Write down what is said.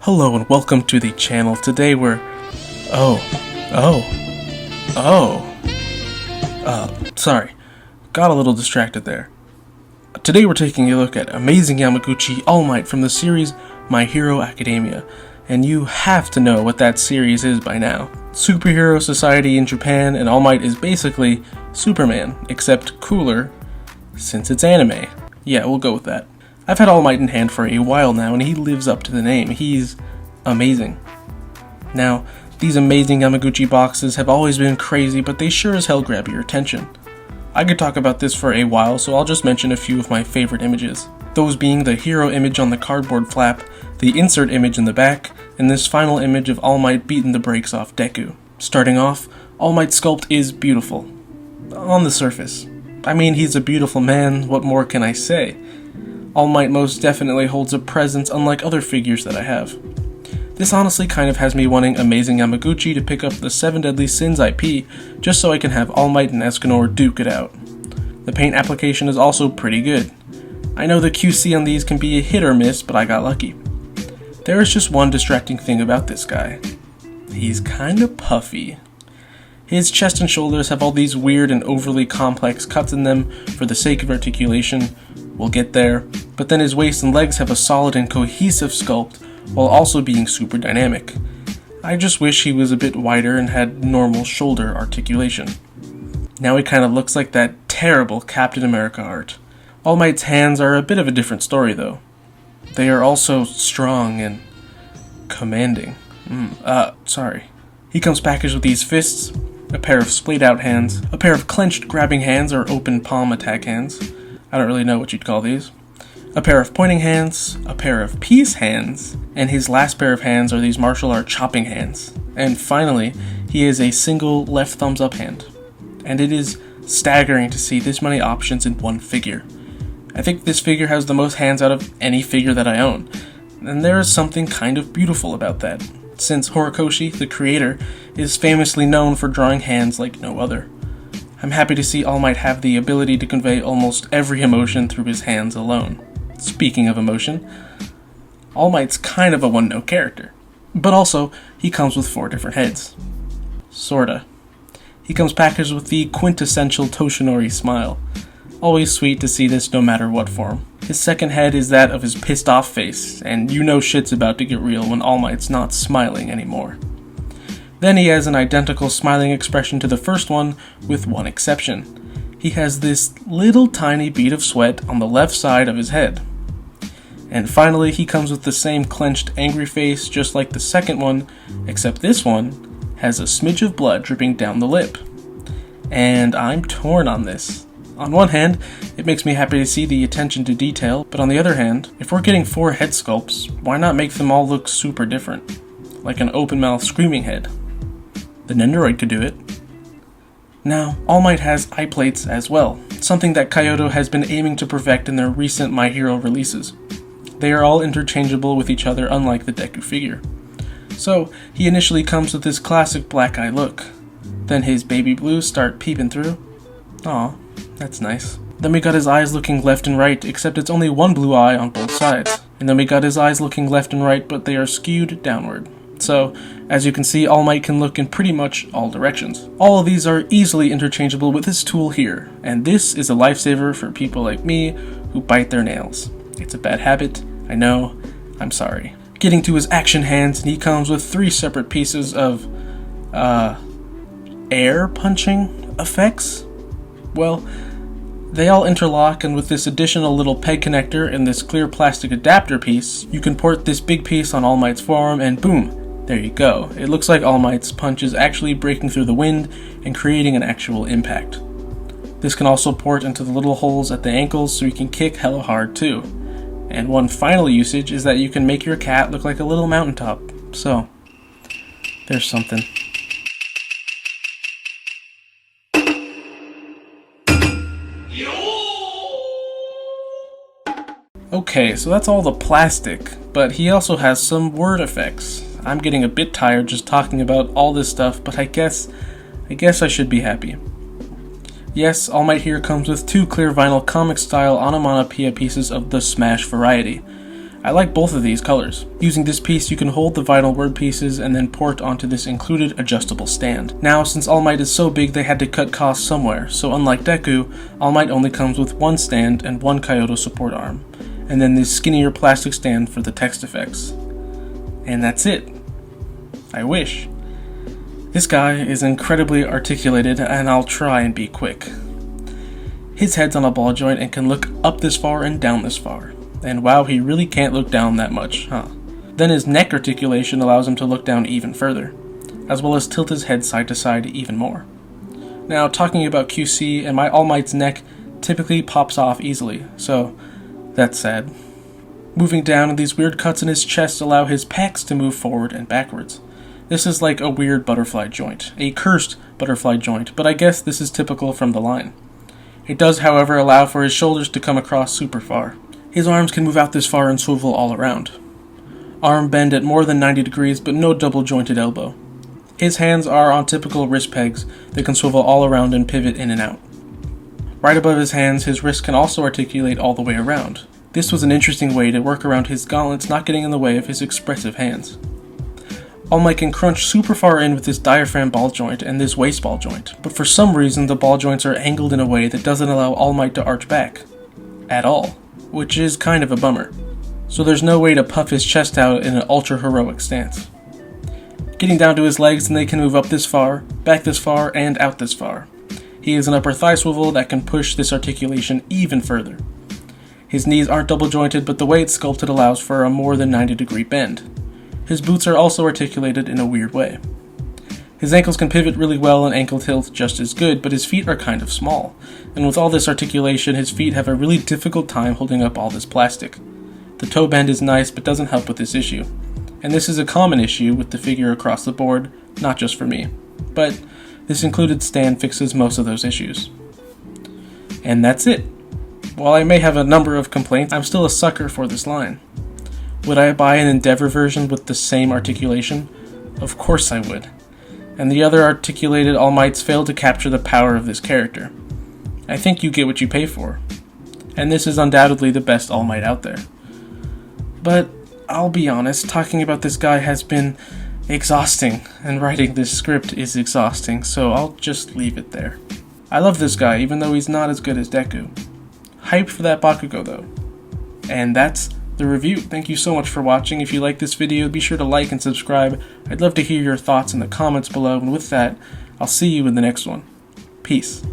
Hello and welcome to the channel. Today we're... sorry. Got a little distracted there. Today we're taking a look at Amazing Yamaguchi All Might from the series My Hero Academia. And you have to know what that series is by now. Superhero society in Japan, and All Might is basically Superman, except cooler, since it's anime. Yeah, we'll go with that. I've had All Might in hand for a while now, and he lives up to the name. He's amazing. Now, these Amazing Yamaguchi boxes have always been crazy, but they sure as hell grab your attention. I could talk about this for a while, so I'll just mention a few of my favorite images. Those being the hero image on the cardboard flap, the insert image in the back, and this final image of All Might beating the brakes off Deku. Starting off, All Might's sculpt is beautiful. On the surface. I mean, he's a beautiful man, what more can I say? All Might most definitely holds a presence unlike other figures that I have. This honestly kind of has me wanting Amazing Yamaguchi to pick up the 7 Deadly Sins IP, just so I can have All Might and Escanor duke it out. The paint application is also pretty good. I know the QC on these can be a hit or miss, but I got lucky. There is just one distracting thing about this guy. He's kinda puffy. His chest and shoulders have all these weird and overly complex cuts in them for the sake of articulation. We'll get there, but then his waist and legs have a solid and cohesive sculpt while also being super dynamic. I just wish he was a bit wider and had normal shoulder articulation. Now he kind of looks like that terrible Captain America art. All Might's hands are a bit of a different story though. They are also strong and commanding. Sorry. He comes packaged with these fists, a pair of splayed out hands, a pair of clenched grabbing hands or open palm attack hands. I don't really know what you'd call these. A pair of pointing hands, a pair of peace hands, and his last pair of hands are these martial art chopping hands. And finally, he is a single left thumbs up hand. And it is staggering to see this many options in one figure. I think this figure has the most hands out of any figure that I own. And there is something kind of beautiful about that, since Horikoshi, the creator, is famously known for drawing hands like no other. I'm happy to see All Might have the ability to convey almost every emotion through his hands alone. Speaking of emotion, All Might's kind of a one-note character. But also, he comes with 4 different heads. Sorta. He comes packaged with the quintessential Toshinori smile. Always sweet to see this no matter what form. His second head is that of his pissed off face, and you know shit's about to get real when All Might's not smiling anymore. Then he has an identical smiling expression to the first one, with one exception. He has this little tiny bead of sweat on the left side of his head. And finally, he comes with the same clenched angry face just like the second one, except this one has a smidge of blood dripping down the lip. And I'm torn on this. On one hand, it makes me happy to see the attention to detail, but on the other hand, if we're getting 4 head sculpts, why not make them all look super different? Like an open-mouth screaming head. The Nendoroid could do it. Now, All Might has eye plates as well, something that Kyoto has been aiming to perfect in their recent My Hero releases. They are all interchangeable with each other, unlike the Deku figure. So, he initially comes with this classic black eye look. Then his baby blues start peeping through. Aw, that's nice. Then we got his eyes looking left and right, except it's only one blue eye on both sides. And then we got his eyes looking left and right, but they are skewed downward. So, as you can see, All Might can look in pretty much all directions. All of these are easily interchangeable with this tool here, and this is a lifesaver for people like me who bite their nails. It's a bad habit, I know, I'm sorry. Getting to his action hands, and he comes with 3 separate pieces of, air punching effects? Well, they all interlock, and with this additional little peg connector and this clear plastic adapter piece, you can port this big piece on All Might's forearm and boom! There you go. It looks like All Might's punch is actually breaking through the wind and creating an actual impact. This can also port into the little holes at the ankles so you can kick hella hard too. And one final usage is that you can make your cat look like a little mountaintop. So, there's something. Okay, so that's all the plastic, but he also has some word effects. I'm getting a bit tired just talking about all this stuff, but I guess I should be happy. Yes, All Might here comes with 2 clear vinyl comic style onomatopoeia pieces of the Smash variety. I like both of these colors. Using this piece, you can hold the vinyl word pieces and then port onto this included adjustable stand. Now, since All Might is so big, they had to cut costs somewhere, so unlike Deku, All Might only comes with one stand and one Kyoto support arm, and then this skinnier plastic stand for the text effects. And that's it. I wish. This guy is incredibly articulated, and I'll try and be quick. His head's on a ball joint and can look up this far and down this far. And wow, he really can't look down that much, huh? Then his neck articulation allows him to look down even further, as well as tilt his head side to side even more. Now, talking about QC, and my All Might's neck typically pops off easily, so that's sad. Moving down, these weird cuts in his chest allow his pecs to move forward and backwards. This is like a weird butterfly joint, a cursed butterfly joint, but I guess this is typical from the line. It does, however, allow for his shoulders to come across super far. His arms can move out this far and swivel all around. Arm bend at more than 90 degrees, but no double-jointed elbow. His hands are on typical wrist pegs that can swivel all around and pivot in and out. Right above his hands, his wrist can also articulate all the way around. This was an interesting way to work around his gauntlets not getting in the way of his expressive hands. All Might can crunch super far in with this diaphragm ball joint and this waist ball joint, but for some reason the ball joints are angled in a way that doesn't allow All Might to arch back. At all. Which is kind of a bummer. So there's no way to puff his chest out in an ultra-heroic stance. Getting down to his legs, and they can move up this far, back this far, and out this far. He has an upper thigh swivel that can push this articulation even further. His knees aren't double jointed, but the way it's sculpted allows for a more than 90-degree bend. His boots are also articulated in a weird way. His ankles can pivot really well and ankle tilt just as good, but his feet are kind of small. And with all this articulation, his feet have a really difficult time holding up all this plastic. The toe bend is nice, but doesn't help with this issue. And this is a common issue with the figure across the board, not just for me. But this included stand fixes most of those issues. And that's it. While I may have a number of complaints, I'm still a sucker for this line. Would I buy an Endeavor version with the same articulation? Of course I would. And the other articulated All Mights failed to capture the power of this character. I think you get what you pay for. And this is undoubtedly the best All Might out there. But I'll be honest, talking about this guy has been exhausting, and writing this script is exhausting, so I'll just leave it there. I love this guy, even though he's not as good as Deku. Hyped for that Bakugo though. And that's the review. Thank you so much for watching. If you like this video, be sure to like and subscribe. I'd love to hear your thoughts in the comments below, and with that, I'll see you in the next one. Peace.